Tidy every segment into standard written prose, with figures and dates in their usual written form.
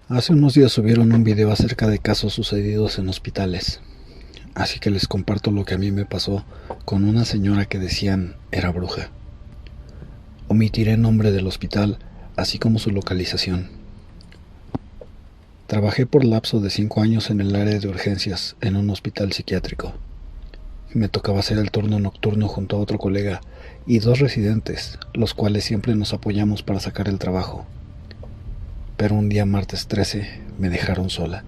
Hace unos días subieron un video acerca de casos sucedidos en hospitales, así que les comparto lo que a mí me pasó con una señora que decían era bruja. Omitiré el nombre del hospital, así como su localización. Trabajé por lapso de 5 años en el área de urgencias en un hospital psiquiátrico. Me tocaba hacer el turno nocturno junto a otro colega y 2 residentes, los cuales siempre nos apoyamos para sacar el trabajo. Pero un día martes 13 me dejaron sola.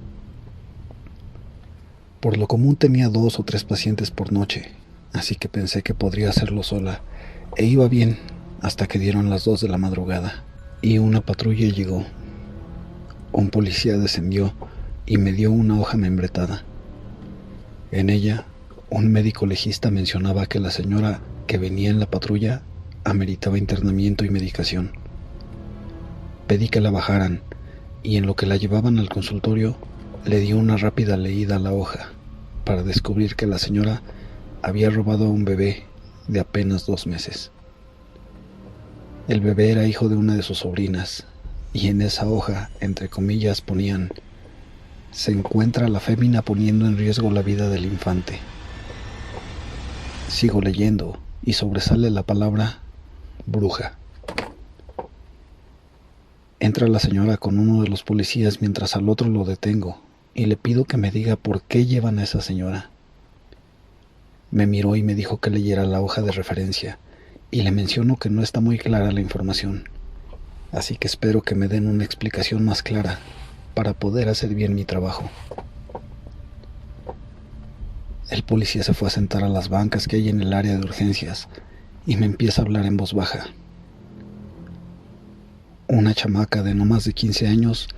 Por lo común tenía 2 o 3 pacientes por noche, así que pensé que podría hacerlo sola, e iba bien hasta que dieron las 2 de la madrugada y una patrulla llegó. Un policía descendió y me dio una hoja membretada. En ella, un médico legista mencionaba que la señora que venía en la patrulla ameritaba internamiento y medicación. Pedí que la bajaran y en lo que la llevaban al consultorio le di una rápida leída a la hoja para descubrir que la señora había robado a un bebé de apenas 2 meses. El bebé era hijo de una de sus sobrinas y en esa hoja, entre comillas, ponían: se encuentra la fémina poniendo en riesgo la vida del infante. Sigo leyendo y sobresale la palabra bruja. Entra la señora con uno de los policías mientras al otro lo detengo y le pido que me diga por qué llevan a esa señora. Me miró y me dijo que leyera la hoja de referencia y le menciono que no está muy clara la información, así que espero que me den una explicación más clara para poder hacer bien mi trabajo. El policía se fue a sentar a las bancas que hay en el área de urgencias y me empieza a hablar en voz baja. Una chamaca de no más de 15 años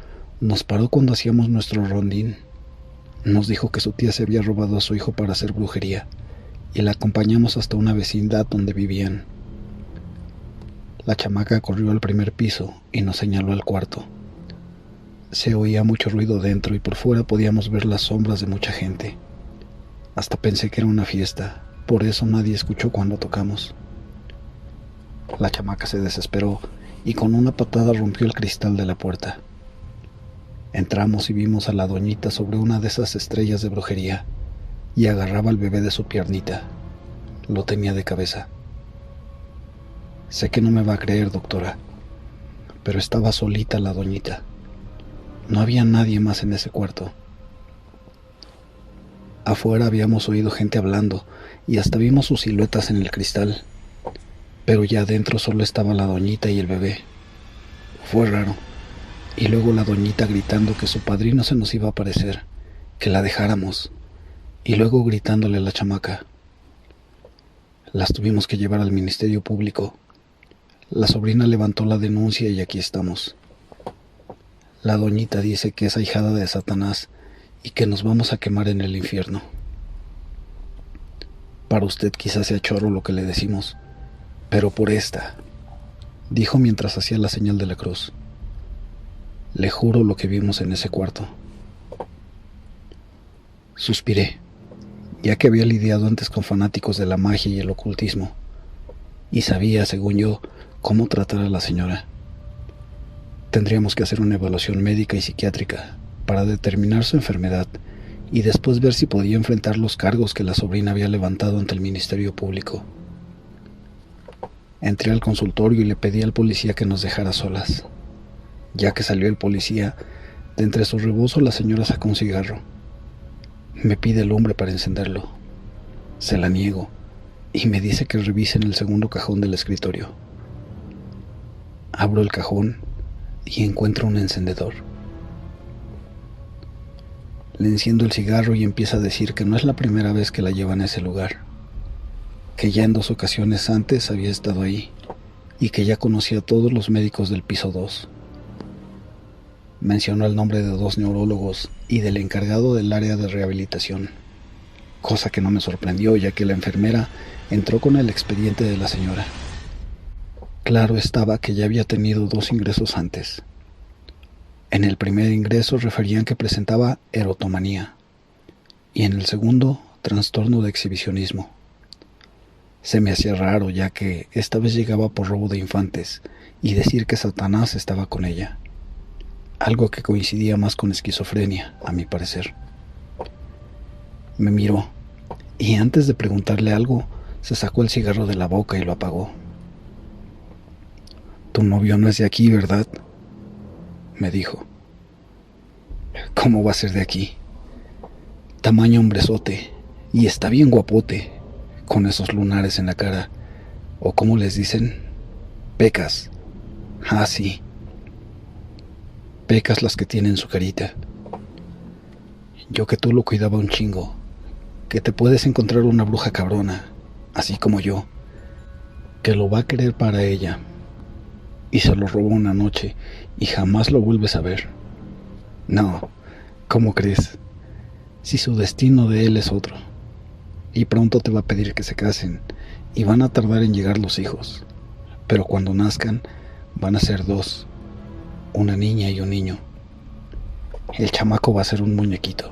nos paró cuando hacíamos nuestro rondín. Nos dijo que su tía se había robado a su hijo para hacer brujería y la acompañamos hasta una vecindad donde vivían. La chamaca corrió al primer piso y nos señaló al cuarto. Se oía mucho ruido dentro y por fuera podíamos ver las sombras de mucha gente. Hasta pensé que era una fiesta, por eso nadie escuchó cuando tocamos. La chamaca se desesperó y con una patada rompió el cristal de la puerta. Entramos y vimos a la doñita sobre una de esas estrellas de brujería y agarraba al bebé de su piernita. Lo tenía de cabeza. Sé que no me va a creer, doctora, pero estaba solita la doñita. No había nadie más en ese cuarto. Afuera habíamos oído gente hablando y hasta vimos sus siluetas en el cristal, pero ya adentro solo estaba la doñita y el bebé. Fue raro. Y luego la doñita gritando que su padrino se nos iba a aparecer, que la dejáramos, y luego gritándole a la chamaca. Las tuvimos que llevar al Ministerio Público. La sobrina levantó la denuncia y aquí estamos. La doñita dice que es ahijada de Satanás y que nos vamos a quemar en el infierno. Para usted quizás sea chorro lo que le decimos, pero por esta, dijo mientras hacía la señal de la cruz. Le juro lo que vimos en ese cuarto. Suspiré, ya que había lidiado antes con fanáticos de la magia y el ocultismo, y sabía, según yo, cómo tratar a la señora. Tendríamos que hacer una evaluación médica y psiquiátrica para determinar su enfermedad y después ver si podía enfrentar los cargos que la sobrina había levantado ante el Ministerio Público. Entré al consultorio y le pedí al policía que nos dejara solas. Ya que salió el policía, de entre su rebozo la señora sacó un cigarro. Me pide lumbre para encenderlo. Se la niego y me dice que revise en el segundo cajón del escritorio. Abro el cajón y encuentro un encendedor. Le enciendo el cigarro y empieza a decir que no es la primera vez que la llevan a ese lugar, que ya en 2 ocasiones antes había estado ahí y que ya conocía a todos los médicos del piso 2. Mencionó el nombre de 2 neurólogos y del encargado del área de rehabilitación, cosa que no me sorprendió ya que la enfermera entró con el expediente de la señora. Claro estaba que ya había tenido 2 ingresos antes. En el primer ingreso referían que presentaba erotomanía y en el segundo trastorno de exhibicionismo. Se me hacía raro ya que esta vez llegaba por robo de infantes y decir que Satanás estaba con ella, algo que coincidía más con esquizofrenia, a mi parecer. Me miró y antes de preguntarle algo, se sacó el cigarro de la boca y lo apagó. «Tu novio no es de aquí, ¿verdad?», me dijo. «¿Cómo va a ser de aquí? Tamaño hombrezote, y está bien guapote, con esos lunares en la cara, o ¿cómo les dicen? Pecas. Ah, sí. Pecas las que tienen su carita. Yo que tú lo cuidaba un chingo, que te puedes encontrar una bruja cabrona, así como yo, que lo va a querer para ella, y se lo robó una noche, y jamás lo vuelves a ver. No, ¿cómo crees? Si su destino de él es otro, y pronto te va a pedir que se casen, y van a tardar en llegar los hijos, pero cuando nazcan van a ser 2, una niña y un niño. El chamaco va a ser un muñequito.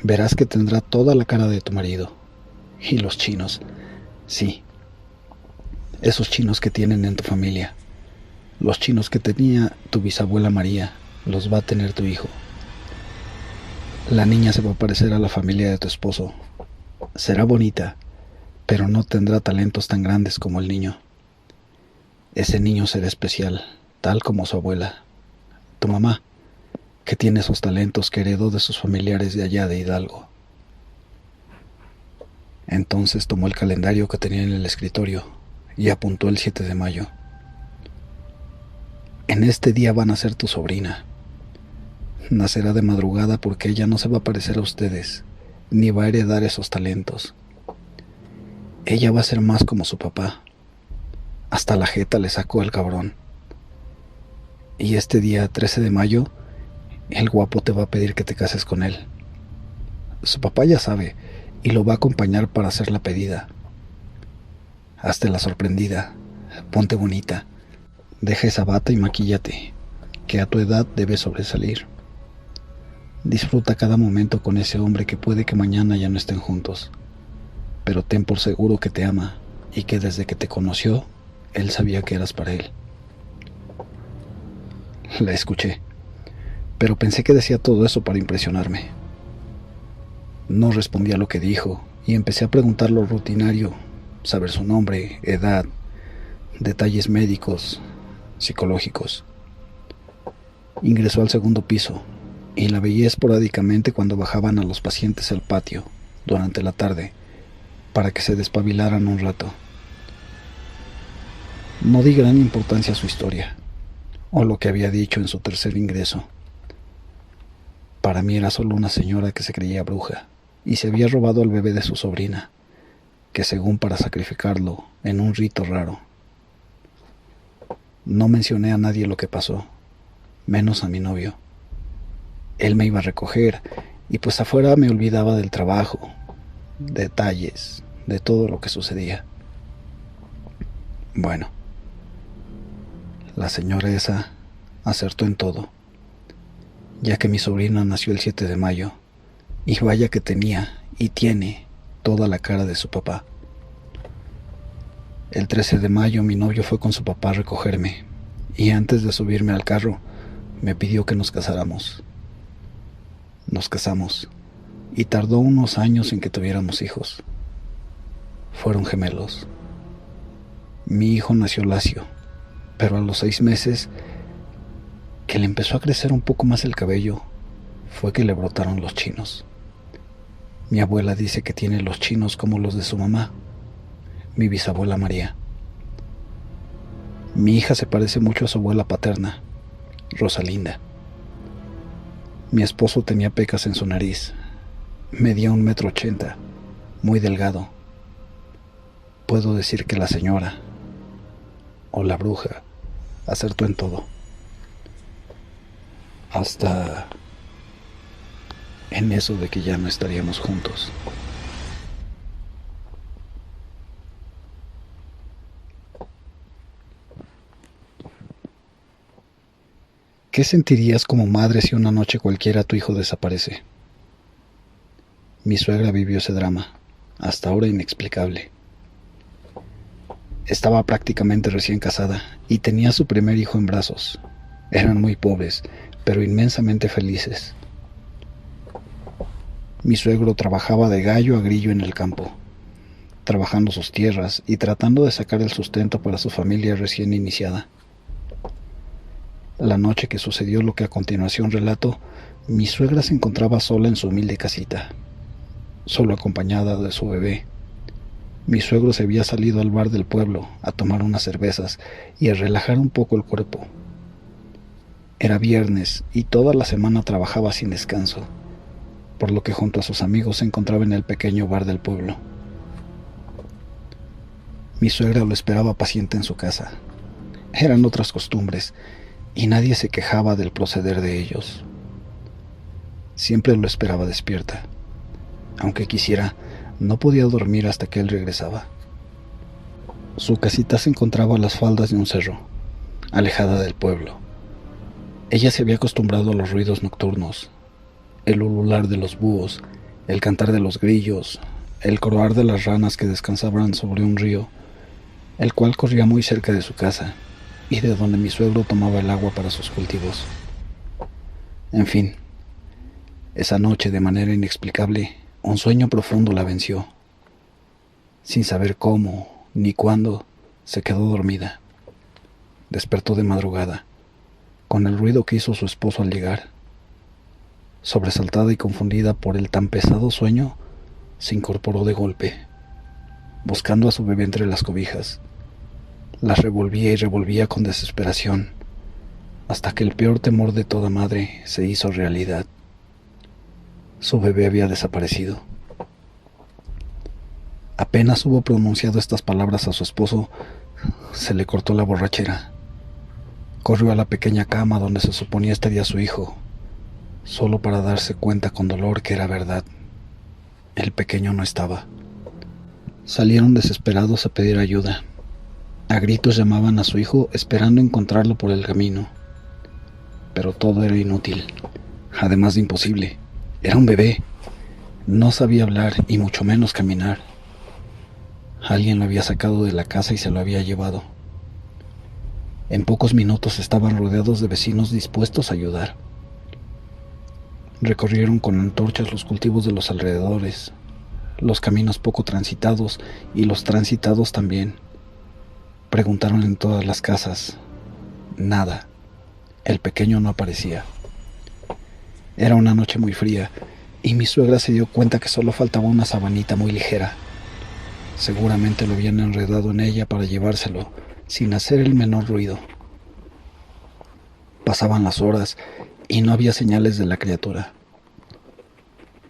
Verás que tendrá toda la cara de tu marido. Y los chinos, sí, esos chinos que tienen en tu familia, los chinos que tenía tu bisabuela María, los va a tener tu hijo. La niña se va a parecer a la familia de tu esposo. Será bonita, pero no tendrá talentos tan grandes como el niño. Ese niño será especial, tal como su abuela, tu mamá, que tiene esos talentos que heredó de sus familiares de allá de Hidalgo. Entonces tomó el calendario que tenía en el escritorio y apuntó el 7 de mayo. En este día va a nacer tu sobrina. Nacerá de madrugada porque ella no se va a parecer a ustedes, ni va a heredar esos talentos. Ella va a ser más como su papá. Hasta la jeta le sacó el cabrón. Y este día 13 de mayo, el guapo te va a pedir que te cases con él. Su papá ya sabe y lo va a acompañar para hacer la pedida. Hazte la sorprendida, ponte bonita, deja esa bata y maquíllate, que a tu edad debes sobresalir. Disfruta cada momento con ese hombre que puede que mañana ya no estén juntos, pero ten por seguro que te ama y que desde que te conoció, él sabía que eras para él. La escuché, pero pensé que decía todo eso para impresionarme. No respondí a lo que dijo y empecé a preguntar lo rutinario, saber su nombre, edad, detalles médicos, psicológicos. Ingresó al segundo piso y la veía esporádicamente cuando bajaban a los pacientes al patio durante la tarde para que se despabilaran un rato. No di gran importancia a su historia o lo que había dicho en su tercer ingreso. Para mí era solo una señora que se creía bruja y se había robado al bebé de su sobrina, que según para sacrificarlo en un rito raro. No mencioné a nadie lo que pasó, menos a mi novio. Él me iba a recoger y pues afuera me olvidaba del trabajo, detalles, de todo lo que sucedía. Bueno, la señora esa acertó en todo, ya que mi sobrina nació el 7 de mayo, y vaya que tenía y tiene toda la cara de su papá. El 13 de mayo mi novio fue con su papá a recogerme, y antes de subirme al carro, me pidió que nos casáramos. Nos casamos, y tardó unos años en que tuviéramos hijos. Fueron gemelos. Mi hijo nació lacio, pero a los 6 meses, que le empezó a crecer un poco más el cabello, fue que le brotaron los chinos. Mi abuela dice que tiene los chinos como los de su mamá, mi bisabuela María. Mi hija se parece mucho a su abuela paterna, Rosalinda. Mi esposo tenía pecas en su nariz, medía 1,80 m, muy delgado. Puedo decir que la señora, o la bruja, acertó en todo. Hasta en eso de que ya no estaríamos juntos. ¿Qué sentirías como madre si una noche cualquiera tu hijo desaparece? Mi suegra vivió ese drama, hasta ahora inexplicable. Estaba prácticamente recién casada y tenía su primer hijo en brazos. Eran muy pobres, pero inmensamente felices. Mi suegro trabajaba de gallo a grillo en el campo, trabajando sus tierras y tratando de sacar el sustento para su familia recién iniciada. La noche que sucedió lo que a continuación relato, mi suegra se encontraba sola en su humilde casita, solo acompañada de su bebé. Mi suegro se había salido al bar del pueblo a tomar unas cervezas y a relajar un poco el cuerpo. Era viernes y toda la semana trabajaba sin descanso, por lo que junto a sus amigos se encontraba en el pequeño bar del pueblo. Mi suegra lo esperaba paciente en su casa. Eran otras costumbres y nadie se quejaba del proceder de ellos. Siempre lo esperaba despierta. Aunque quisiera, no podía dormir hasta que él regresaba. Su casita se encontraba a las faldas de un cerro, alejada del pueblo. Ella se había acostumbrado a los ruidos nocturnos, el ulular de los búhos, el cantar de los grillos, el croar de las ranas que descansaban sobre un río, el cual corría muy cerca de su casa y de donde mi suegro tomaba el agua para sus cultivos. En fin, esa noche, de manera inexplicable, un sueño profundo la venció. Sin saber cómo ni cuándo, se quedó dormida. Despertó de madrugada, con el ruido que hizo su esposo al llegar. Sobresaltada y confundida por el tan pesado sueño, se incorporó de golpe, buscando a su bebé entre las cobijas. Las revolvía y revolvía con desesperación, hasta que el peor temor de toda madre se hizo realidad. Su bebé había desaparecido. Apenas hubo pronunciado estas palabras a su esposo, se le cortó la borrachera. Corrió a la pequeña cama donde se suponía estaría su hijo, solo para darse cuenta con dolor que era verdad. El pequeño no estaba. Salieron desesperados a pedir ayuda. A gritos llamaban a su hijo esperando encontrarlo por el camino. Pero todo era inútil, además de imposible. Era un bebé. No sabía hablar y mucho menos caminar. Alguien lo había sacado de la casa y se lo había llevado. En pocos minutos estaban rodeados de vecinos dispuestos a ayudar. Recorrieron con antorchas los cultivos de los alrededores, los caminos poco transitados y los transitados también. Preguntaron en todas las casas. Nada. El pequeño no aparecía. Era una noche muy fría y mi suegra se dio cuenta que solo faltaba una sabanita muy ligera. Seguramente lo habían enredado en ella para llevárselo sin hacer el menor ruido. Pasaban las horas y no había señales de la criatura.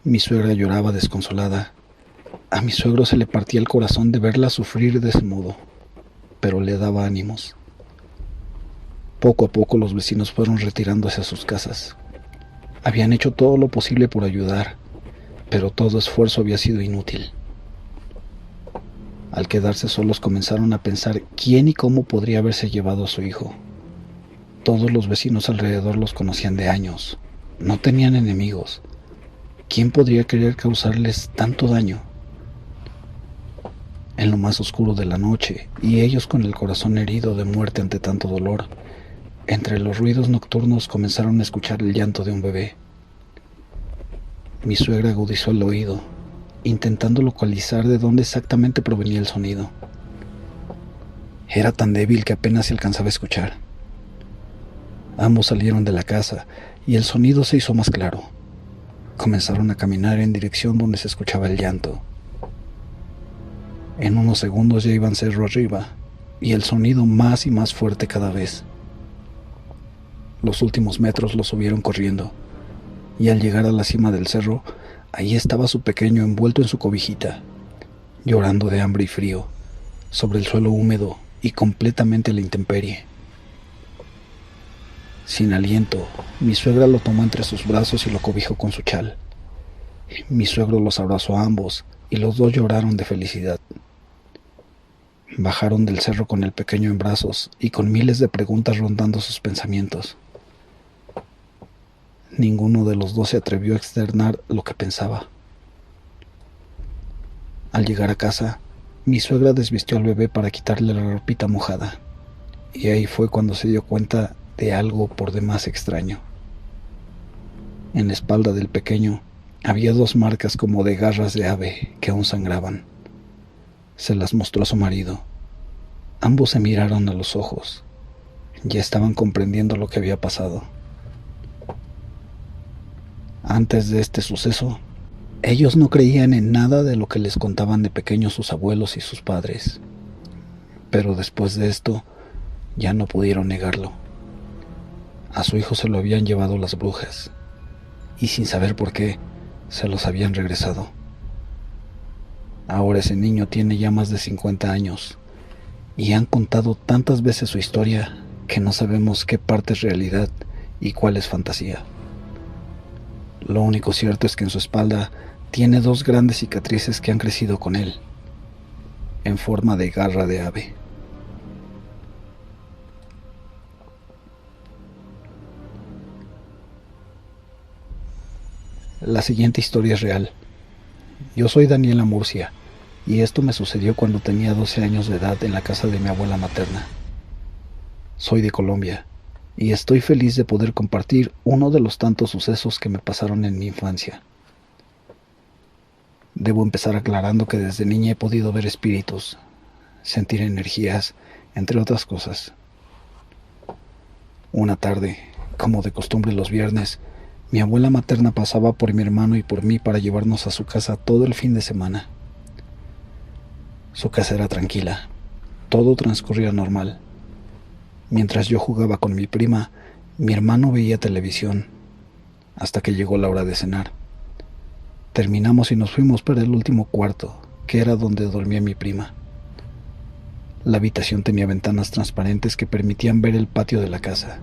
Mi suegra lloraba desconsolada. A mi suegro se le partía el corazón de verla sufrir de ese modo, pero le daba ánimos. Poco a poco los vecinos fueron retirándose a sus casas. Habían hecho todo lo posible por ayudar, pero todo esfuerzo había sido inútil. Al quedarse solos comenzaron a pensar quién y cómo podría haberse llevado a su hijo. Todos los vecinos alrededor los conocían de años. No tenían enemigos. ¿Quién podría querer causarles tanto daño? En lo más oscuro de la noche, y ellos con el corazón herido de muerte ante tanto dolor, entre los ruidos nocturnos comenzaron a escuchar el llanto de un bebé. Mi suegra agudizó el oído, intentando localizar de dónde exactamente provenía el sonido. Era tan débil que apenas se alcanzaba a escuchar. Ambos salieron de la casa y el sonido se hizo más claro. Comenzaron a caminar en dirección donde se escuchaba el llanto. En unos segundos ya iban cerro arriba y el sonido más y más fuerte cada vez. Los últimos metros los subieron corriendo y al llegar a la cima del cerro, ahí estaba su pequeño envuelto en su cobijita, llorando de hambre y frío, sobre el suelo húmedo y completamente a la intemperie. Sin aliento, mi suegra lo tomó entre sus brazos y lo cobijó con su chal. Mi suegro los abrazó a ambos y los dos lloraron de felicidad. Bajaron del cerro con el pequeño en brazos y con miles de preguntas rondando sus pensamientos. Ninguno de los dos se atrevió a externar lo que pensaba. Al llegar a casa, mi suegra desvistió al bebé para quitarle la ropita mojada, y ahí fue cuando se dio cuenta de algo por demás extraño. En la espalda del pequeño había 2 marcas como de garras de ave que aún sangraban. Se las mostró a su marido. Ambos se miraron a los ojos. Ya estaban comprendiendo lo que había pasado. Antes de este suceso, ellos no creían en nada de lo que les contaban de pequeños sus abuelos y sus padres. Pero después de esto, ya no pudieron negarlo. A su hijo se lo habían llevado las brujas, y sin saber por qué, se los habían regresado. Ahora ese niño tiene ya más de 50 años, y han contado tantas veces su historia que no sabemos qué parte es realidad y cuál es fantasía. Lo único cierto es que en su espalda tiene 2 grandes cicatrices que han crecido con él, en forma de garra de ave. La siguiente historia es real. Yo soy Daniela Murcia, y esto me sucedió cuando tenía 12 años de edad en la casa de mi abuela materna. Soy de Colombia, y estoy feliz de poder compartir uno de los tantos sucesos que me pasaron en mi infancia. Debo empezar aclarando que desde niña he podido ver espíritus, sentir energías, entre otras cosas. Una tarde, como de costumbre los viernes, mi abuela materna pasaba por mi hermano y por mí para llevarnos a su casa todo el fin de semana. Su casa era tranquila, todo transcurría normal. Mientras yo jugaba con mi prima, mi hermano veía televisión, hasta que llegó la hora de cenar. Terminamos y nos fuimos para el último cuarto, que era donde dormía mi prima. La habitación tenía ventanas transparentes que permitían ver el patio de la casa.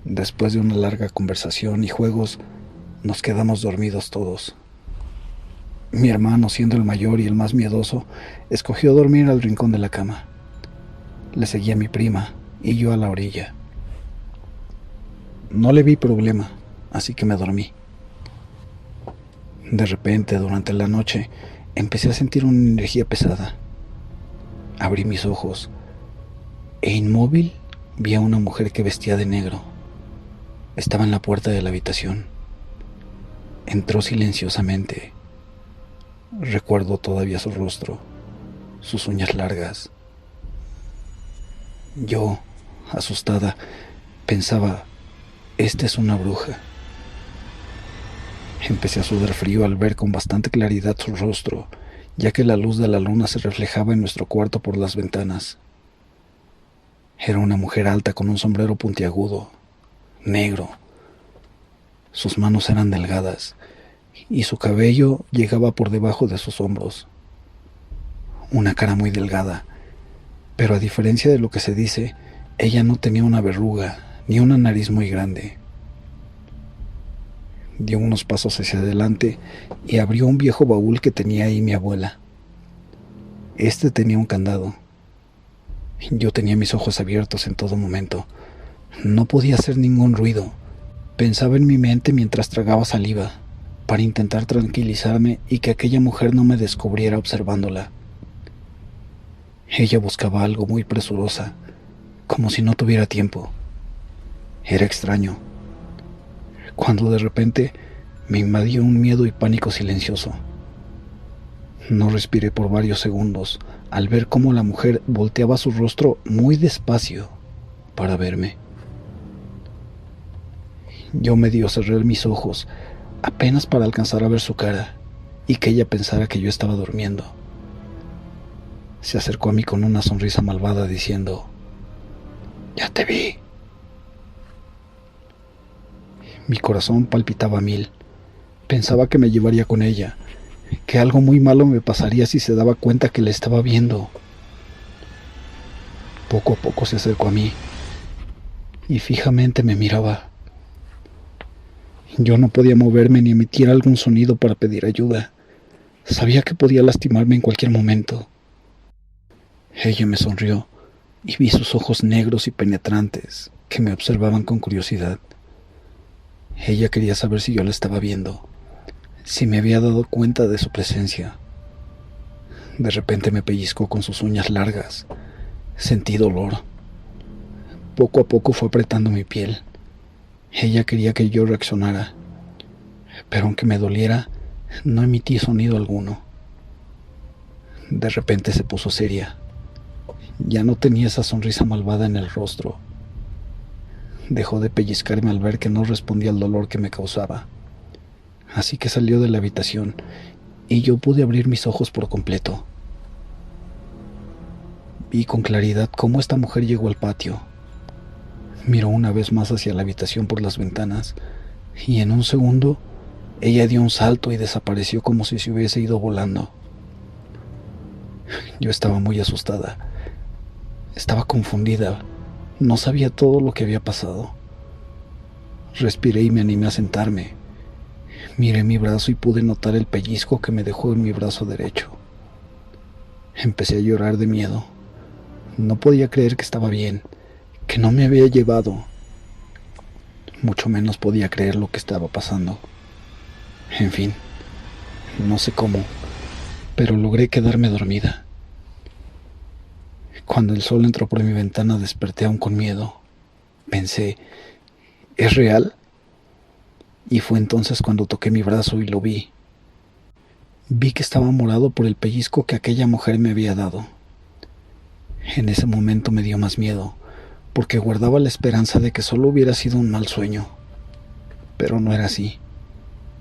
Después de una larga conversación y juegos, nos quedamos dormidos todos. Mi hermano, siendo el mayor y el más miedoso, escogió dormir al rincón de la cama. Le seguía mi prima y yo a la orilla. No le vi problema, así que me dormí. De repente, durante la noche, empecé a sentir una energía pesada. Abrí mis ojos e inmóvil vi a una mujer que vestía de negro. Estaba en la puerta de la habitación. Entró silenciosamente. Recuerdo todavía su rostro, sus uñas largas. Yo, asustada, pensaba, esta es una bruja. Empecé a sudar frío al ver con bastante claridad su rostro, ya que la luz de la luna se reflejaba en nuestro cuarto por las ventanas. Era una mujer alta con un sombrero puntiagudo, negro. Sus manos eran delgadas y su cabello llegaba por debajo de sus hombros. Una cara muy delgada, pero a diferencia de lo que se dice, ella no tenía una verruga ni una nariz muy grande. Dio unos pasos hacia adelante y abrió un viejo baúl que tenía ahí mi abuela. Este tenía un candado. Yo tenía mis ojos abiertos en todo momento. No podía hacer ningún ruido. Pensaba en mi mente mientras tragaba saliva, para intentar tranquilizarme y que aquella mujer no me descubriera observándola. Ella buscaba algo muy presurosa, como si no tuviera tiempo. Era extraño, cuando de repente me invadió un miedo y pánico silencioso. No respiré por varios segundos al ver cómo la mujer volteaba su rostro muy despacio para verme. Yo medio cerré mis ojos, apenas para alcanzar a ver su cara y que ella pensara que yo estaba durmiendo. Se acercó a mí con una sonrisa malvada diciendo, «Ya te vi». Mi corazón palpitaba a 1000. Pensaba que me llevaría con ella, que algo muy malo me pasaría si se daba cuenta que la estaba viendo. Poco a poco se acercó a mí y fijamente me miraba. Yo no podía moverme ni emitir algún sonido para pedir ayuda. Sabía que podía lastimarme en cualquier momento. Ella me sonrió y vi sus ojos negros y penetrantes que me observaban con curiosidad. Ella quería saber si yo la estaba viendo, si me había dado cuenta de su presencia. De repente me pellizcó con sus uñas largas. Sentí dolor. Poco a poco fue apretando mi piel. Ella quería que yo reaccionara, pero aunque me doliera, no emití sonido alguno. De repente se puso seria. Ya no tenía esa sonrisa malvada en el rostro. Dejó de pellizcarme al ver que no respondía al dolor que me causaba. Así que salió de la habitación y yo pude abrir mis ojos por completo. Vi con claridad cómo esta mujer llegó al patio. Miró una vez más hacia la habitación por las ventanas y en un segundo ella dio un salto y desapareció como si se hubiese ido volando. Yo estaba muy asustada. Estaba confundida. No sabía todo lo que había pasado. Respiré y me animé a sentarme. Miré mi brazo y pude notar el pellizco que me dejó en mi brazo derecho. Empecé a llorar de miedo. No podía creer que estaba bien, que no me había llevado. Mucho menos podía creer lo que estaba pasando. En fin, no sé cómo, pero logré quedarme dormida. Cuando el sol entró por mi ventana desperté aún con miedo. Pensé, ¿es real? Y fue entonces cuando toqué mi brazo y lo vi. Vi que estaba morado por el pellizco que aquella mujer me había dado. En ese momento me dio más miedo, porque guardaba la esperanza de que solo hubiera sido un mal sueño. Pero no era así.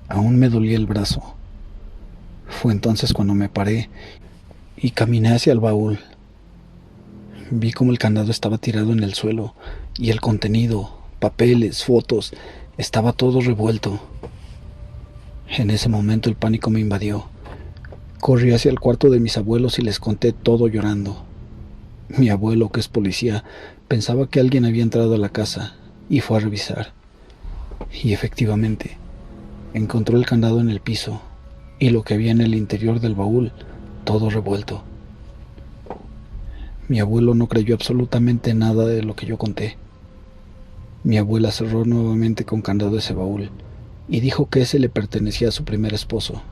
Aún me dolía el brazo. Fue entonces cuando me paré y caminé hacia el baúl. Vi cómo el candado estaba tirado en el suelo y el contenido, papeles, fotos, estaba todo revuelto. En ese momento el pánico me invadió. Corrí hacia el cuarto de mis abuelos y les conté todo llorando. Mi abuelo, que es policía, pensaba que alguien había entrado a la casa y fue a revisar. Y efectivamente, encontró el candado en el piso y lo que había en el interior del baúl, todo revuelto. Mi abuelo no creyó absolutamente nada de lo que yo conté. Mi abuela cerró nuevamente con candado ese baúl y dijo que ese le pertenecía a su primer esposo,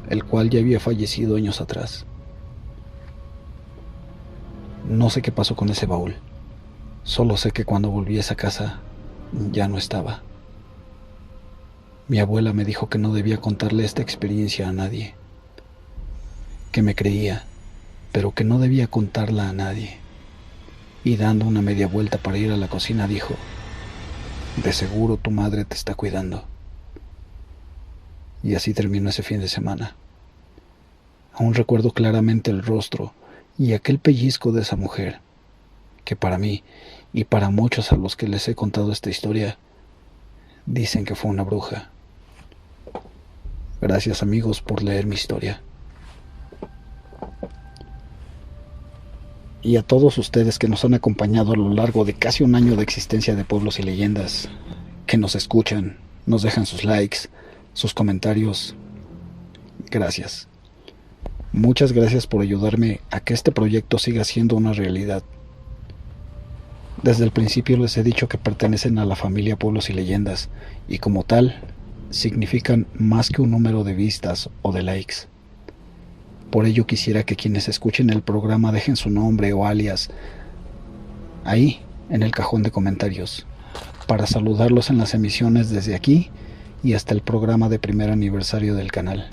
el cual ya había fallecido años atrás. No sé qué pasó con ese baúl. Solo sé que cuando volví a esa casa ya no estaba. Mi abuela me dijo que no debía contarle esta experiencia a nadie, que me creía, pero que no debía contarla a nadie. Y dando una media vuelta para ir a la cocina dijo, de seguro tu madre te está cuidando. Y así terminó ese fin de semana. Aún recuerdo claramente el rostro y aquel pellizco de esa mujer, que para mí y para muchos a los que les he contado esta historia, dicen que fue una bruja. Gracias amigos por leer mi historia. Y a todos ustedes que nos han acompañado a lo largo de casi un año de existencia de Pueblos y Leyendas, que nos escuchan, nos dejan sus likes, sus comentarios. Gracias. Muchas gracias por ayudarme a que este proyecto siga siendo una realidad. Desde el principio les he dicho que pertenecen a la familia Pueblos y Leyendas, y como tal, significan más que un número de vistas o de likes. Por ello quisiera que quienes escuchen el programa dejen su nombre o alias ahí, en el cajón de comentarios, para saludarlos en las emisiones desde aquí y hasta el programa de primer aniversario del canal.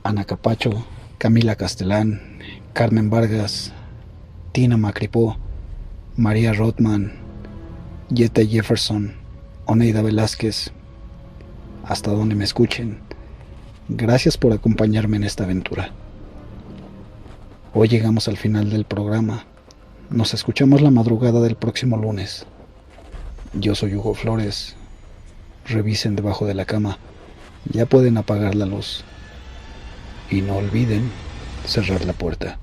Ana Capacho, Camila Castelán, Carmen Vargas, Tina Macripó, María Rothman, Yeta Jefferson, Oneida Velázquez, hasta donde me escuchen. Gracias por acompañarme en esta aventura. Hoy llegamos al final del programa. Nos escuchamos la madrugada del próximo lunes. Yo soy Hugo Flores. Revisen debajo de la cama. Ya pueden apagar la luz. Y no olviden cerrar la puerta.